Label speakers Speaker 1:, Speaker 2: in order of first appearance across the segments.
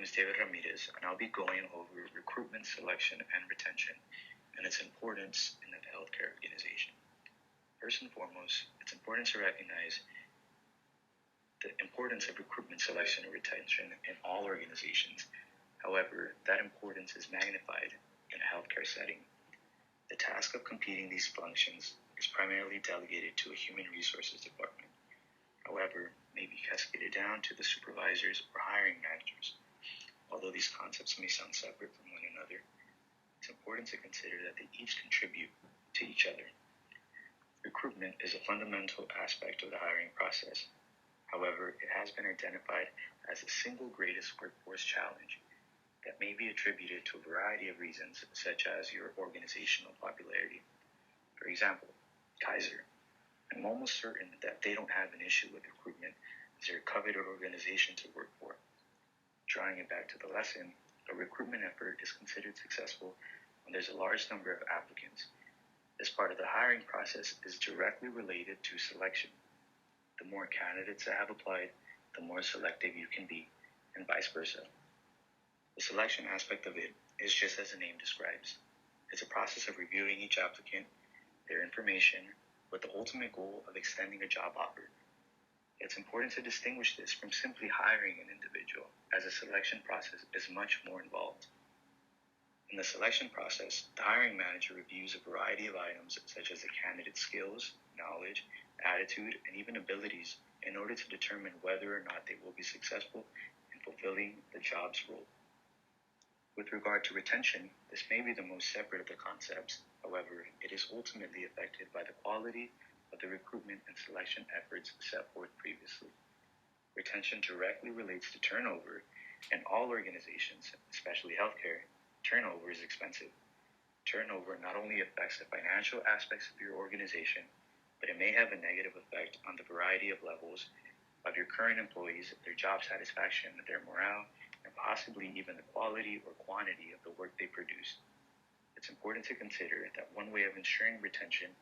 Speaker 1: name is David Ramirez, and I'll be going over recruitment, selection, and retention, and its importance in the healthcare organization. First and foremost, it's important to recognize the importance of recruitment, selection, and retention in all organizations. However, that importance is magnified in a healthcare setting. The task of completing these functions is primarily delegated to a human resources department. However, may be cascaded down to the supervisors or hiring managers. Although these concepts may sound separate from one another, it's important to consider that they each contribute to each other. Recruitment is a fundamental aspect of the hiring process. However, it has been identified as the single greatest workforce challenge that may be attributed to a variety of reasons, such as your organizational popularity. For example, Kaiser. I'm almost certain that they don't have an issue with recruitment as they're a coveted organization to work for. Drawing it back to the lesson, a recruitment effort is considered successful when there's a large number of applicants. This part of the hiring process is directly related to selection. The more candidates that have applied, the more selective you can be, and vice versa. The selection aspect of it is just as the name describes. It's a process of reviewing each applicant, their information, with the ultimate goal of extending a job offer. It's important to distinguish this from simply hiring an individual, as the selection process is much more involved. In the selection process, the hiring manager reviews a variety of items such as the candidate's skills, knowledge, attitude, and even abilities in order to determine whether or not they will be successful in fulfilling the job's role. With regard to retention, this may be the most separate of the concepts. However, it is ultimately affected by the quality of the recruitment and selection efforts set forth previously. Retention directly relates to turnover. In all organizations, especially healthcare, turnover is expensive. Turnover not only affects the financial aspects of your organization, but it may have a negative effect on the variety of levels of your current employees, their job satisfaction, their morale, and possibly even the quality or quantity of the work they produce. It's important to consider that one way of ensuring retention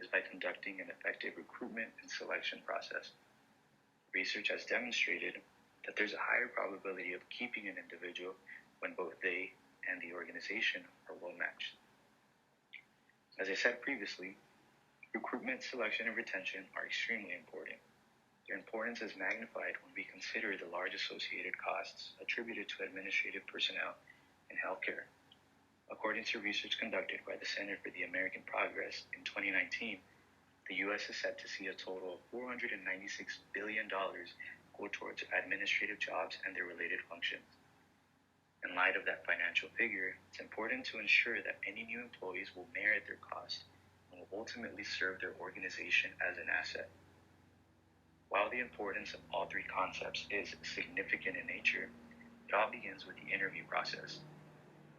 Speaker 1: is by conducting an effective recruitment and selection process. Research has demonstrated that there's a higher probability of keeping an individual when both they and the organization are well matched. As I said previously, recruitment, selection, and retention are extremely important. Their importance is magnified when we consider the large associated costs attributed to administrative personnel in healthcare. According to research conducted by the Center for the American Progress in 2019, the U.S. is set to see a total of $496 billion go towards administrative jobs and their related functions. In light of that financial figure, it's important to ensure that any new employees will merit their cost and will ultimately serve their organization as an asset. While the importance of all three concepts is significant in nature, it all begins with the interview process.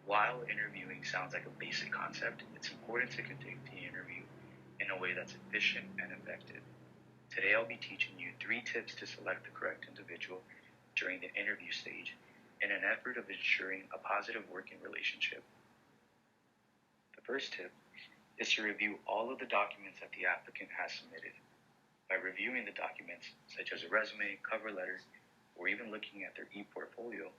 Speaker 1: While interviewing sounds like a basic concept, it's important to conduct the interview in a way that's efficient and effective. Today I'll be teaching you 3 tips to select the correct individual during the interview stage in an effort of ensuring a positive working relationship. The first tip is to review all of the documents that the applicant has submitted. By reviewing the documents, such as a resume, cover letter, or even looking at their e-portfolio,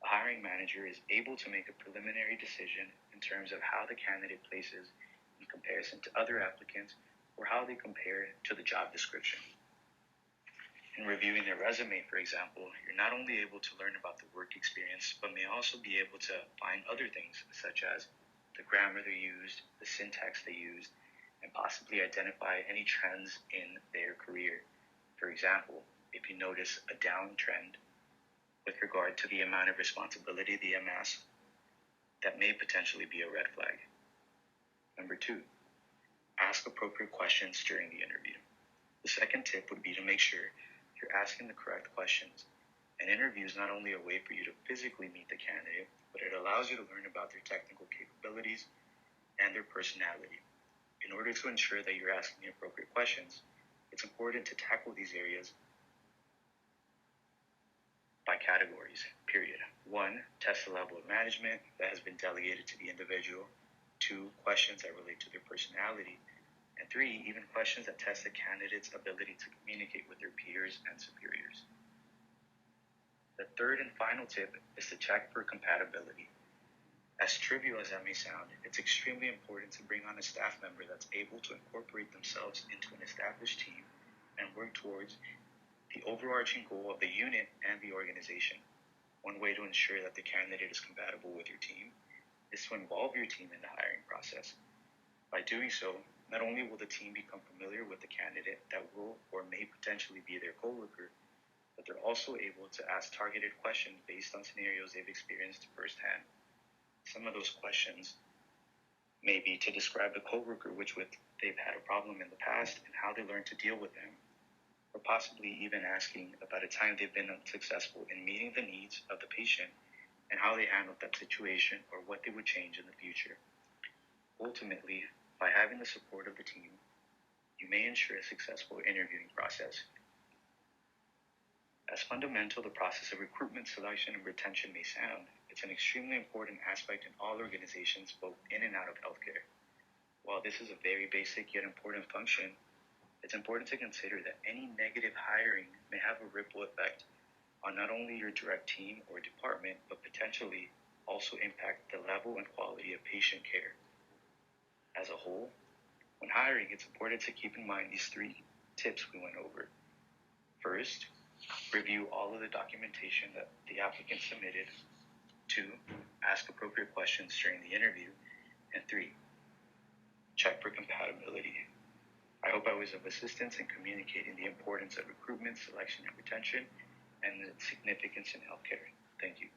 Speaker 1: a hiring manager is able to make a preliminary decision in terms of how the candidate places in comparison to other applicants or how they compare to the job description. In reviewing their resume, for example, you're not only able to learn about the work experience, but may also be able to find other things such as the grammar they used, the syntax they used, and possibly identify any trends in their career. For example, if you notice a downtrend with regard to the amount of responsibility they amass, that may potentially be a red flag. Number 2, ask appropriate questions during the interview. The second tip would be to make sure you're asking the correct questions. An interview is not only a way for you to physically meet the candidate, but it allows you to learn about their technical capabilities and their personality. In order to ensure that you're asking the appropriate questions, it's important to tackle these areas by categories, period. 1, test the level of management that has been delegated to the individual. 2, questions that relate to their personality. And 3, even questions that test the candidate's ability to communicate with their peers and superiors. The third and final tip is to check for compatibility. As trivial as that may sound, it's extremely important to bring on a staff member that's able to incorporate themselves into an established team and work towards the overarching goal of the unit and the organization. One way to ensure that the candidate is compatible with your team is to involve your team in the hiring process. By doing so, not only will the team become familiar with the candidate that will or may potentially be their coworker, but they're also able to ask targeted questions based on scenarios they've experienced firsthand. Some of those questions may be to describe the coworker with which they've had a problem in the past and how they learned to deal with them, or possibly even asking about a time they've been unsuccessful in meeting the needs of the patient and how they handled that situation or what they would change in the future. Ultimately, by having the support of the team, you may ensure a successful interviewing process. As fundamental the process of recruitment, selection, and retention may sound, it's an extremely important aspect in all organizations, both in and out of healthcare. While this is a very basic yet important function, it's important to consider that any negative hiring may have a ripple effect on not only your direct team or department, but potentially also impact the level and quality of patient care. As a whole, when hiring, it's important to keep in mind these 3 tips we went over. First, review all of the documentation that the applicant submitted. 2, ask appropriate questions during the interview. And 3, check for compatibility. I hope I was of assistance in communicating the importance of recruitment, selection, and retention, and the significance in healthcare. Thank you.